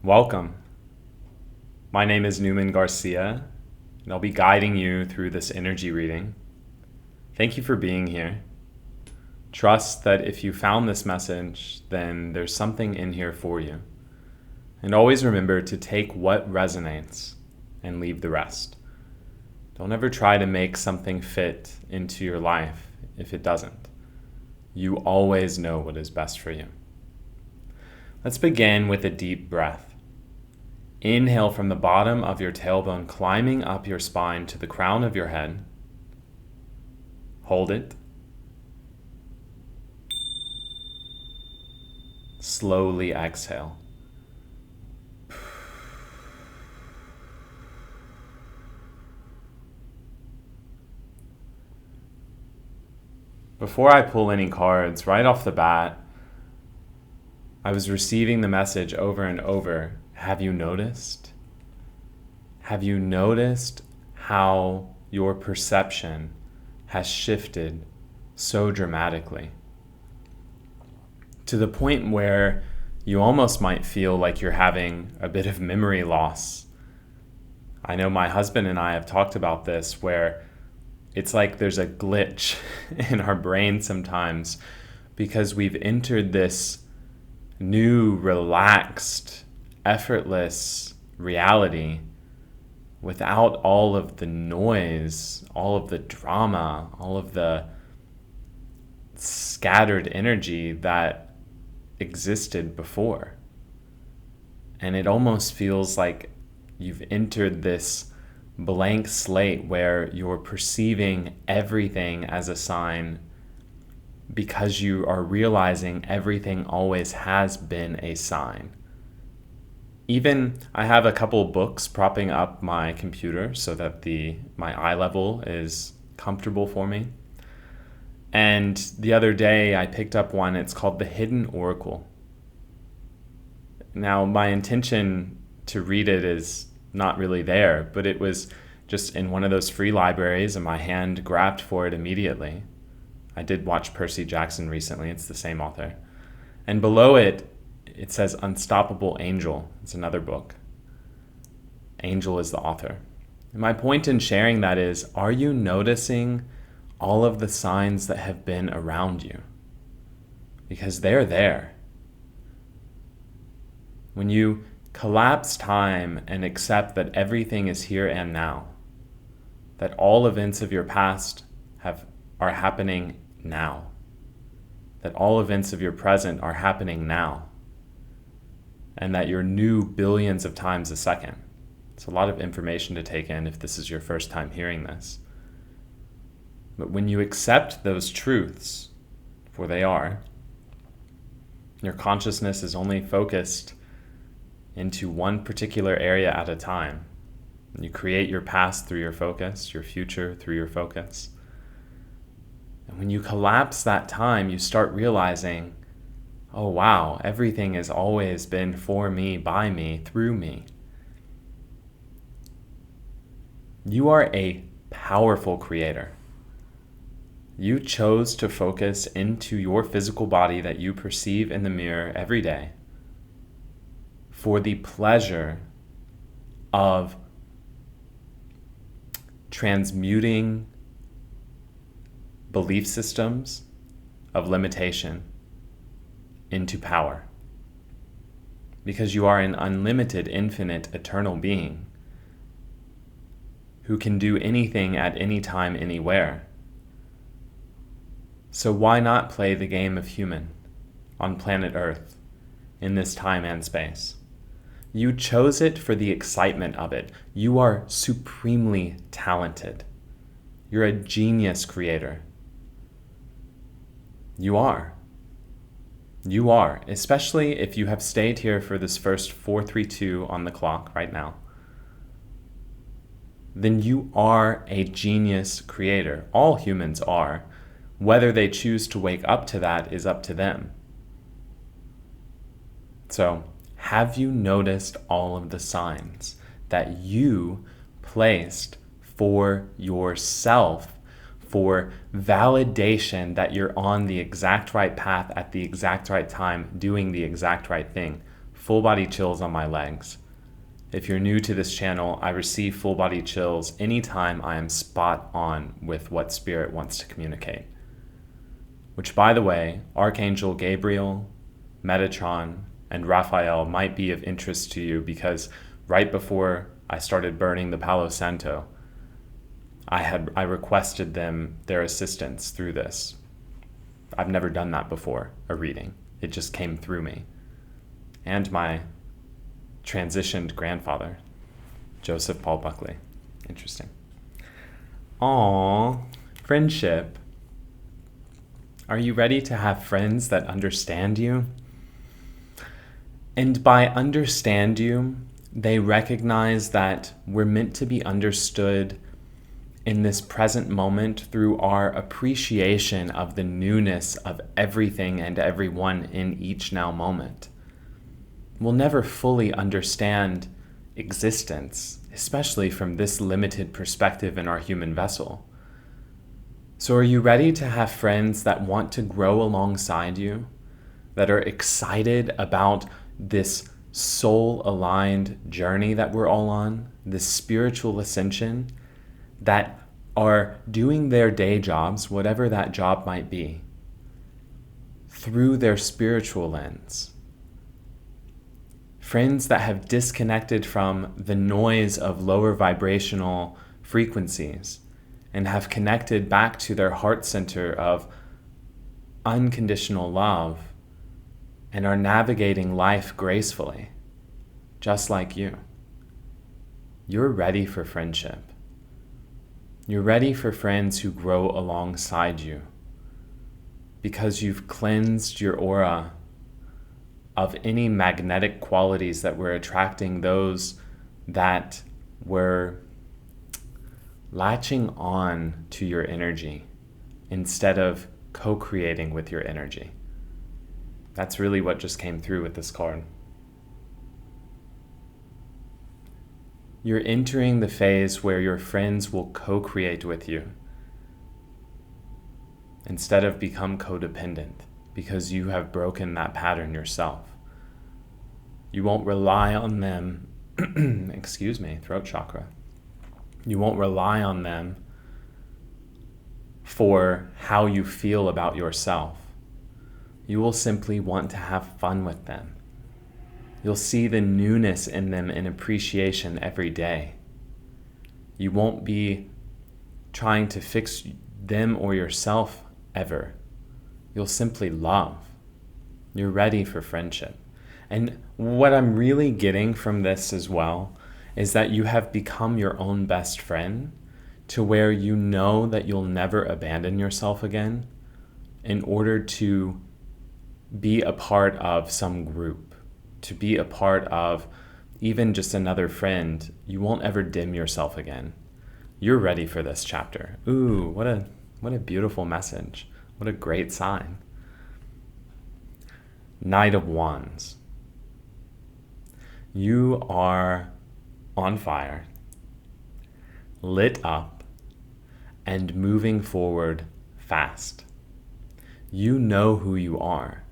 Welcome. My name is Newman García, and I'll be guiding you through this energy reading. Thank you for being here. Trust that if you found this message, then there's something in here for you. And always remember to take what resonates and leave the rest. Don't ever try to make something fit into your life if it doesn't. You always know what is best for you. Let's begin with a deep breath. Inhale from the bottom of your tailbone, climbing up your spine to the crown of your head. Hold it. Slowly exhale. Before I pull any cards, right off the bat, I was receiving the message over and over. Have you noticed? Have you noticed how your perception has shifted so dramatically? To the point where you almost might feel like you're having a bit of memory loss. I know my husband and I have talked about this, where it's like there's a glitch in our brain sometimes because we've entered this new, relaxed, effortless reality without all of the noise, all of the drama, all of the scattered energy that existed before. And it almost feels like you've entered this blank slate where you're perceiving everything as a sign because you are realizing everything always has been a sign. Even I have a couple books propping up my computer so that my eye level is comfortable for me. And the other day I picked up one, it's called The Hidden Oracle. Now my intention to read it is not really there, but it was just in one of those free libraries and my hand grabbed for it immediately. I did watch Percy Jackson recently, it's the same author. And below it, it says Unstoppable Angel. It's another book. Angel is the author. And my point in sharing that is, are you noticing all of the signs that have been around you? Because they're there. When you collapse time and accept that everything is here and now, that all events of your past are happening now, that all events of your present are happening now, and that you're new billions of times a second. It's a lot of information to take in if this is your first time hearing this. But when you accept those truths for they are, your consciousness is only focused into one particular area at a time. You create your past through your focus, your future through your focus. And when you collapse that time, you start realizing, oh wow, everything has always been for me, by me, through me. You are a powerful creator. You chose to focus into your physical body that you perceive in the mirror every day for the pleasure of transmuting belief systems of limitation into power. Because you are an unlimited, infinite, eternal being who can do anything at any time, anywhere. So why not play the game of human on planet Earth in this time and space? You chose it for the excitement of it. You are supremely talented. You're a genius creator. You are. You are, especially if you have stayed here for this first 432 on the clock right now. Then you are a genius creator. All humans are. Whether they choose to wake up to that is up to them. So, have you noticed all of the signs that you placed for yourself for validation that you're on the exact right path at the exact right time, doing the exact right thing full body chills on my legs. If you're new to this channel, I receive full body chills anytime I am spot on with what Spirit wants to communicate. Which, by the way, Archangel Gabriel, Metatron, and Raphael might be of interest to you because right before I started burning the Palo Santo, I requested them their assistance through this. I've never done that before, a reading. It just came through me. And my transitioned grandfather, Joseph Paul Buckley. Interesting. Aww, friendship. Are you ready to have friends that understand you? And by understand you, they recognize that we're meant to be understood in this present moment through our appreciation of the newness of everything and everyone in each now moment. We'll never fully understand existence, especially from this limited perspective in our human vessel. So are you ready to have friends that want to grow alongside you, that are excited about this soul-aligned journey that we're all on, this spiritual ascension, that are doing their day jobs, whatever that job might be, through their spiritual lens? Friends that have disconnected from the noise of lower vibrational frequencies and have connected back to their heart center of unconditional love and are navigating life gracefully, just like you. You're ready for friendship. You're ready for friends who grow alongside you because you've cleansed your aura of any magnetic qualities that were attracting those that were latching on to your energy instead of co-creating with your energy. That's really what just came through with this card. You're entering the phase where your friends will co-create with you instead of become codependent because you have broken that pattern yourself. You won't rely on them, throat chakra. You won't rely on them for how you feel about yourself. You will simply want to have fun with them. You'll see the newness in them in appreciation every day. You won't be trying to fix them or yourself ever. You'll simply love. You're ready for friendship. And what I'm really getting from this as well is that you have become your own best friend to where you know that you'll never abandon yourself again in order to be a part of some group, to be a part of even just another friend. You won't ever dim yourself again. You're ready for this chapter. Ooh, what a beautiful message. What a great sign. Knight of Wands. You are on fire, lit up, and moving forward fast. You know who you are.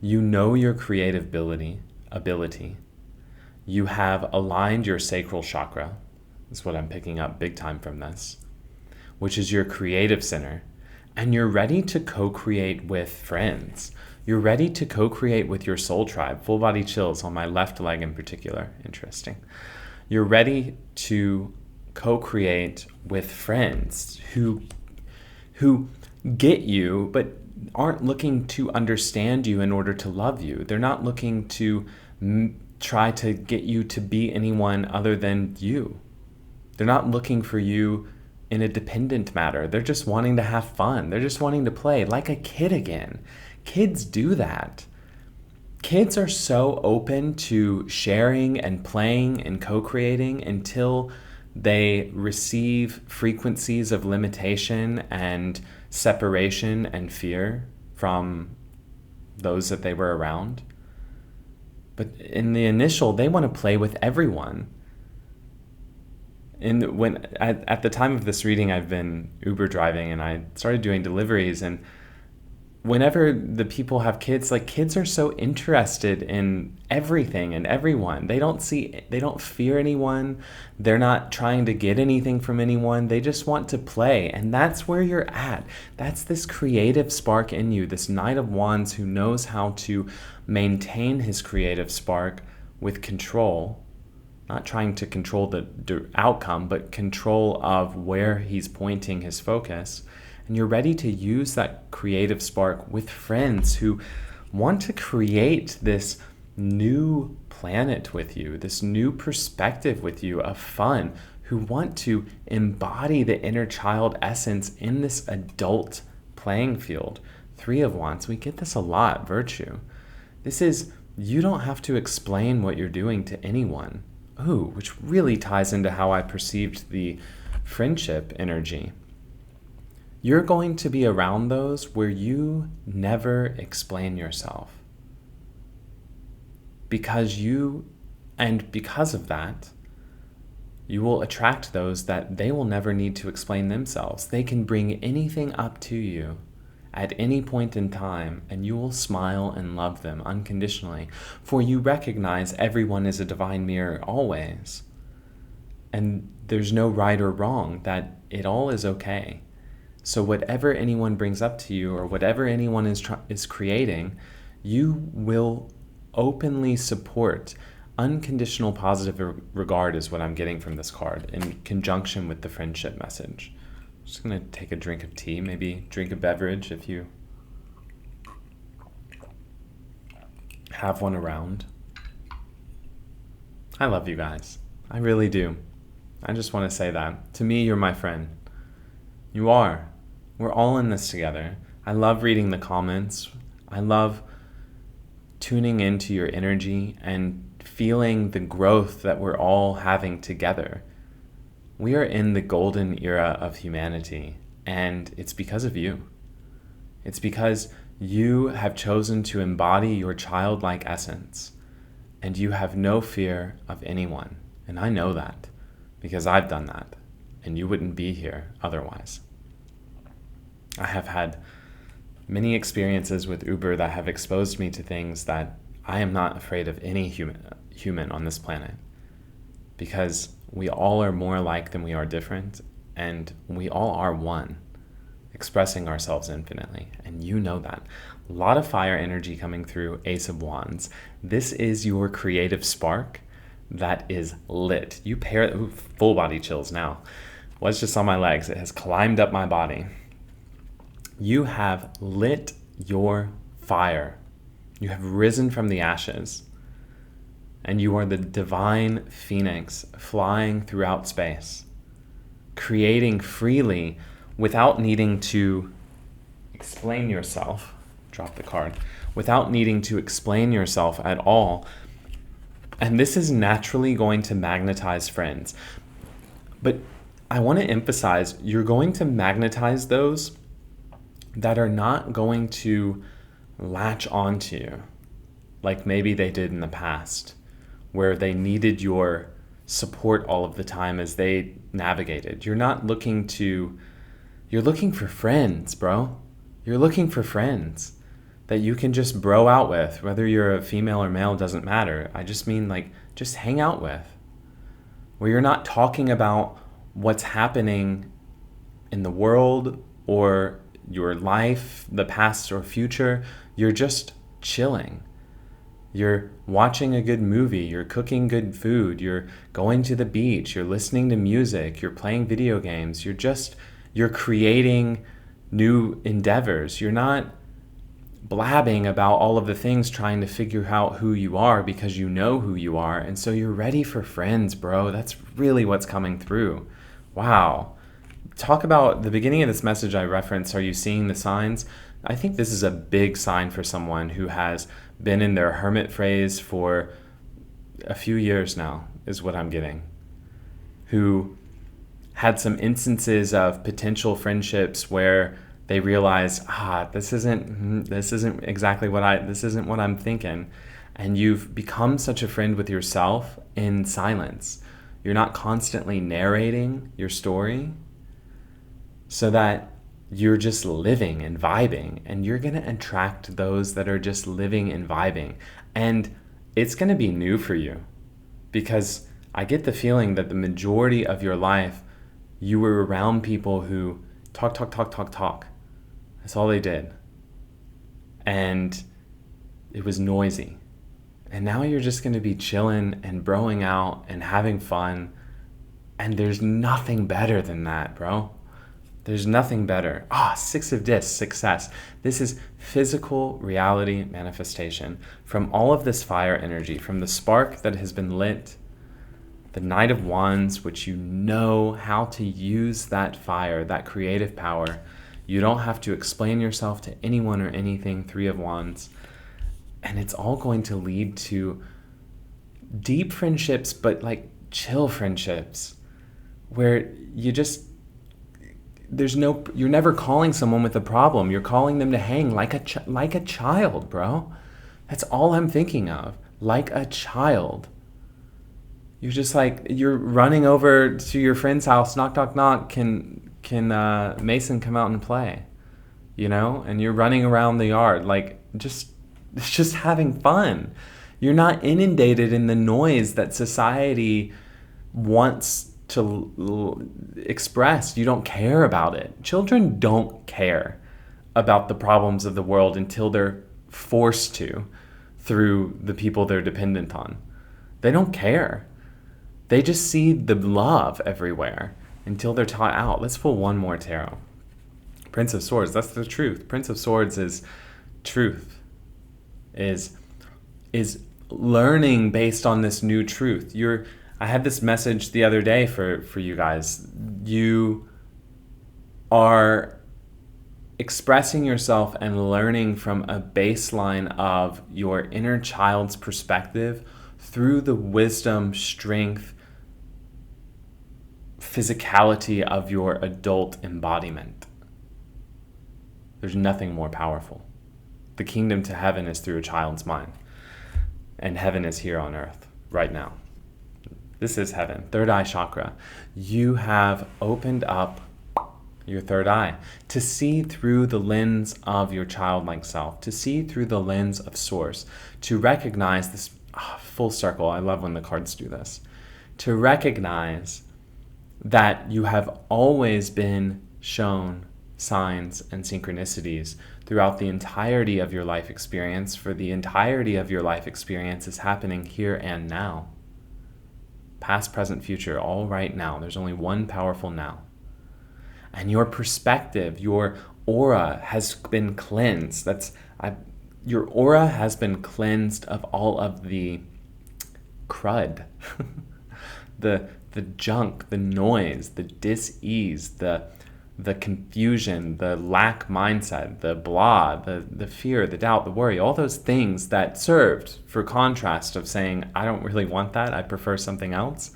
You know your creative ability. You have aligned your sacral chakra. That's what I'm picking up big time from this, which is your creative center. And you're ready to co-create with friends. You're ready to co-create with your soul tribe. Full body chills on my left leg in particular. Interesting. You're ready to co-create with friends who get you, but aren't looking to understand you in order to love you. They're not looking to try to get you to be anyone other than you. They're not looking for you in a dependent matter. They're just wanting to have fun. They're just wanting to play like a kid again. Kids do that. Kids are so open to sharing and playing and co-creating until they receive frequencies of limitation and separation and fear from those that they were around. But in the initial, they want to play with everyone. At the time of this reading, I've been Uber driving and I started doing deliveries, and whenever the people have kids, like, kids are so interested in everything and everyone. They don't fear anyone. They're not trying to get anything from anyone. They just want to play. And that's where you're at. That's this creative spark in you, this Knight of Wands who knows how to maintain his creative spark with control, not trying to control the outcome, but control of where he's pointing his focus. And you're ready to use that creative spark with friends who want to create this new planet with you, this new perspective with you of fun, who want to embody the inner child essence in this adult playing field. Three of Wands, we get this a lot, virtue. This is, you don't have to explain what you're doing to anyone. Ooh, which really ties into how I perceived the friendship energy. You're going to be around those where you never explain yourself. Because of that, you will attract those that they will never need to explain themselves. They can bring anything up to you at any point in time, and you will smile and love them unconditionally, for you recognize everyone is a divine mirror always. And there's no right or wrong, that it all is okay. So whatever anyone brings up to you, or whatever anyone is creating, you will openly support. Unconditional positive regard is what I'm getting from this card, in conjunction with the friendship message. I'm just going to take a drink of tea, maybe drink a beverage if you have one around. I love you guys. I really do. I just want to say that. To me, you're my friend. You are. We're all in this together. I love reading the comments. I love tuning into your energy and feeling the growth that we're all having together. We are in the golden era of humanity, and it's because of you. It's because you have chosen to embody your childlike essence, and you have no fear of anyone. And I know that because I've done that, and you wouldn't be here otherwise. I have had many experiences with Uber that have exposed me to things that I am not afraid of any human on this planet, because we all are more alike than we are different, and we all are one, expressing ourselves infinitely, and you know that. A lot of fire energy coming through, Ace of Wands. This is your creative spark that is lit. You pair it, full body chills now. Was just on my legs, it has climbed up my body. You have lit your fire. You have risen from the ashes. And you are the divine phoenix flying throughout space, creating freely without needing to explain yourself. Drop the card. Without needing to explain yourself at all. And this is naturally going to magnetize friends. But I want to emphasize, you're going to magnetize those that are not going to latch onto you like maybe they did in the past, where they needed your support all of the time as they navigated. You're looking for friends, bro. You're looking for friends that you can just bro out with. Whether you're a female or male doesn't matter. I just mean, like, just hang out with. Where you're not talking about what's happening in the world or your life, the past or future. You're just chilling. You're watching a good movie, you're cooking good food, you're going to the beach, you're listening to music, you're playing video games, you're creating new endeavors. You're not blabbing about all of the things trying to figure out who you are, because you know who you are, and so you're ready for friends, bro. That's really what's coming through. Wow. Talk about the beginning of this message I referenced, are you seeing the signs? I think this is a big sign for someone who has been in their hermit phase for a few years now, is what I'm getting. Who had some instances of potential friendships where they realized, this isn't what I'm thinking. And you've become such a friend with yourself in silence. You're not constantly narrating your story, so that you're just living and vibing, and you're going to attract those that are just living and vibing. And it's going to be new for you, because I get the feeling that the majority of your life you were around people who talk, talk, talk, talk, talk. That's all they did. And it was noisy. And now you're just going to be chilling and broing out and having fun. And there's nothing better than that, bro. There's nothing better. 6 of discs, success. This is physical reality manifestation from all of this fire energy, from the spark that has been lit, the Knight of Wands, which you know how to use that fire, that creative power. You don't have to explain yourself to anyone or anything, 3 of Wands. And it's all going to lead to deep friendships, but like chill friendships, where you're never calling someone with a problem. You're calling them to hang like a child, bro. That's all I'm thinking of. Like a child. You're just like, you're running over to your friend's house, knock, knock, knock, can Mason come out and play? You know? And you're running around the yard, like, it's just having fun. You're not inundated in the noise that society wants to express. You don't care about it. Children don't care about the problems of the world until they're forced to through the people they're dependent on. They don't care. They just see the love everywhere until they're taught out. Let's pull one more tarot. Prince of Swords, that's the truth. Prince of Swords is truth. Is learning based on this new truth. I had this message the other day for you guys. You are expressing yourself and learning from a baseline of your inner child's perspective through the wisdom, strength, physicality of your adult embodiment. There's nothing more powerful. The kingdom to heaven is through a child's mind. And heaven is here on earth right now. This is heaven. Third eye chakra. You have opened up your third eye to see through the lens of your childlike self, to see through the lens of source, to recognize this full circle. I love when the cards do this. To recognize that you have always been shown signs and synchronicities throughout the entirety of your life experience, for the entirety of your life experience is happening here and now. Past, present, future, all right now. There's only one powerful now. And your perspective, your aura has been cleansed. Your aura has been cleansed of all of the crud, the junk, the noise, the dis-ease, the confusion, the lack mindset, the blah, the fear, the doubt, the worry, all those things that served for contrast of saying, I don't really want that, I prefer something else.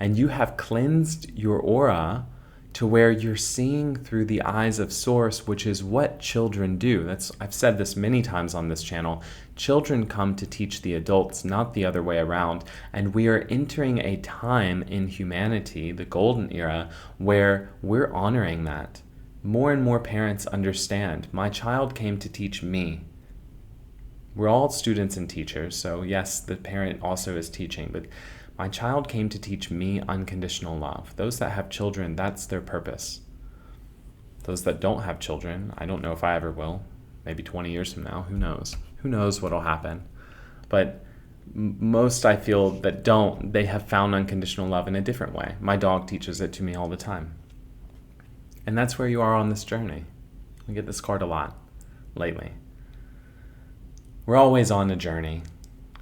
And you have cleansed your aura to where you're seeing through the eyes of source, which is what children do. I've said this many times on this channel. Children come to teach the adults, not the other way around. And we are entering a time in humanity, the golden era, where we're honoring that. More and more parents understand, my child came to teach me. We're all students and teachers, so yes, the parent also is teaching, but my child came to teach me unconditional love. Those that have children, that's their purpose. Those that don't have children, I don't know if I ever will. Maybe 20 years from now, who knows? Who knows what'll happen? But most, I feel, that don't, they have found unconditional love in a different way. My dog teaches it to me all the time. And that's where you are on this journey. We get this card a lot lately. We're always on a journey.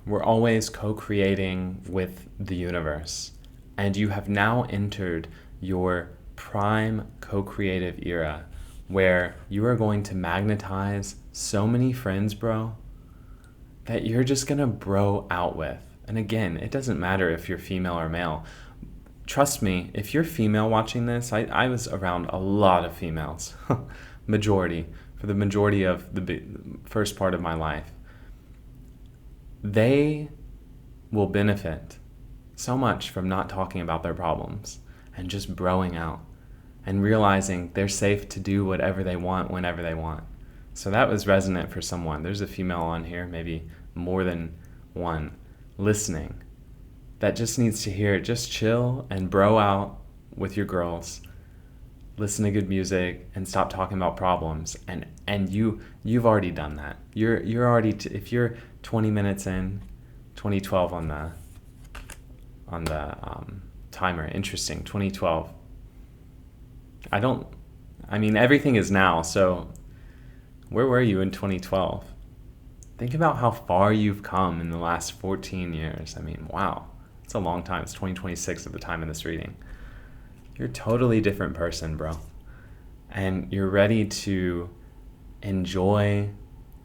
We're always co-creating with the universe. And you have now entered your prime co-creative era where you are going to magnetize so many friends, bro, that you're just going to bro out with. And again, it doesn't matter if you're female or male. Trust me, if you're female watching this, I was around a lot of females, for the majority of the first part of my life. They will benefit so much from not talking about their problems and just broing out and realizing they're safe to do whatever they want whenever they want. So that was resonant for someone. There's a female on here, maybe more than one, listening, that just needs to hear it. Just chill and bro out with your girls. Listen to good music and stop talking about problems. And you've already done that. You're already if you're 20 minutes in, 2012 on the timer. Interesting. 2012. Everything is now. So where were you in 2012? Think about how far you've come in the last 14 years. Wow. It's a long time. It's 2026 at the time of this reading. You're a totally different person, bro. And you're ready to enjoy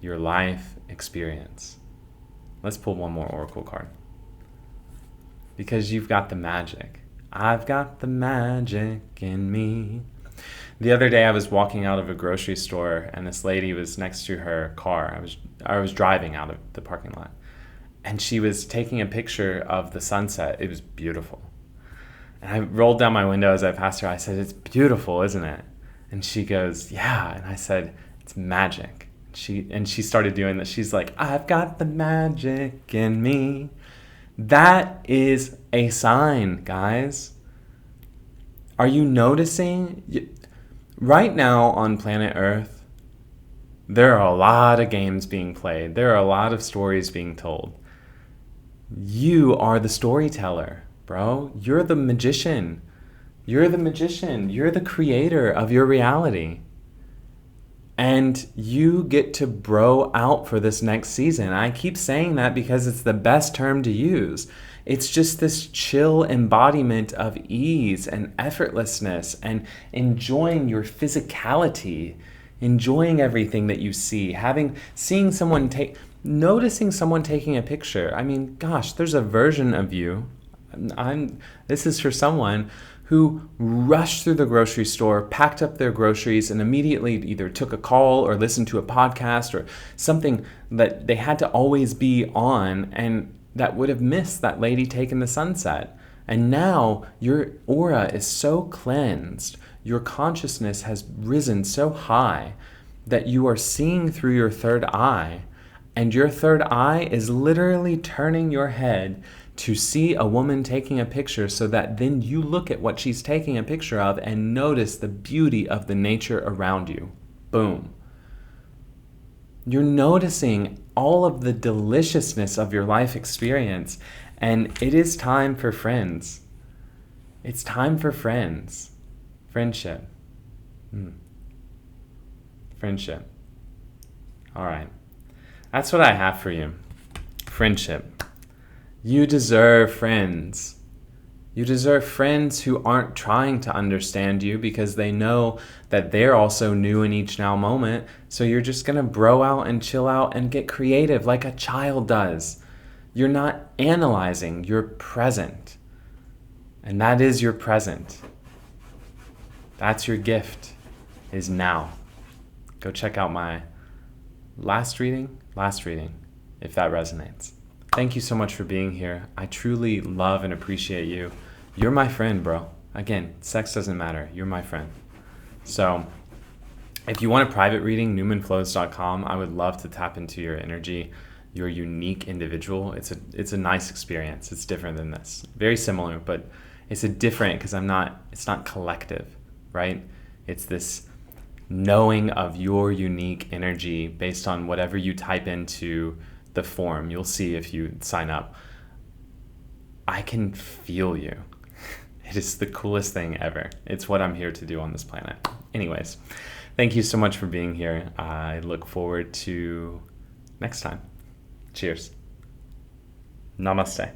your life experience. Let's pull one more oracle card. Because you've got the magic. I've got the magic in me. The other day I was walking out of a grocery store and this lady was next to her car. I was driving out of the parking lot. And she was taking a picture of the sunset. It was beautiful. And I rolled down my window as I passed her. I said, "It's beautiful, isn't it?" And she goes, "Yeah." And I said, "It's magic." She started doing this. She's like, "I've got the magic in me." That is a sign, guys. Are you noticing? Right now on planet Earth, there are a lot of games being played. There are a lot of stories being told. You are the storyteller, bro. You're the magician. You're the magician. You're the creator of your reality. And you get to bro out for this next season. I keep saying that because it's the best term to use. It's just this chill embodiment of ease and effortlessness and enjoying your physicality, enjoying everything that you see, noticing someone taking a picture. Gosh, there's a version of you. This is for someone who rushed through the grocery store, packed up their groceries, and immediately either took a call or listened to a podcast or something that they had to always be on, and that would have missed that lady taking the sunset. And now your aura is so cleansed, your consciousness has risen so high that you are seeing through your third eye, and your third eye is literally turning your head to see a woman taking a picture so that then you look at what she's taking a picture of and notice the beauty of the nature around you. Boom. You're noticing all of the deliciousness of your life experience, and it is time for friends. It's time for friends. Friendship. Friendship. All right. That's what I have for you. Friendship. You deserve friends. You deserve friends who aren't trying to understand you because they know that they're also new in each now moment. So you're just going to bro out and chill out and get creative like a child does. You're not analyzing, you're present. And that is your present. That's your gift, is now. Go check out my last reading, if that resonates. Thank you so much for being here. I truly love and appreciate you. You're my friend, bro. Again, sex doesn't matter. You're my friend. So if you want a private reading, newmanflows.com. I would love to tap into your energy. You're a unique individual. It's a nice experience. It's different than this. Very similar, but it's a different because it's not collective, right? It's this knowing of your unique energy based on whatever you type into the form. You'll see if you sign up. I can feel you. It is the coolest thing ever. It's what I'm here to do on this planet. Anyways, thank you so much for being here. I look forward to next time. Cheers. Namaste.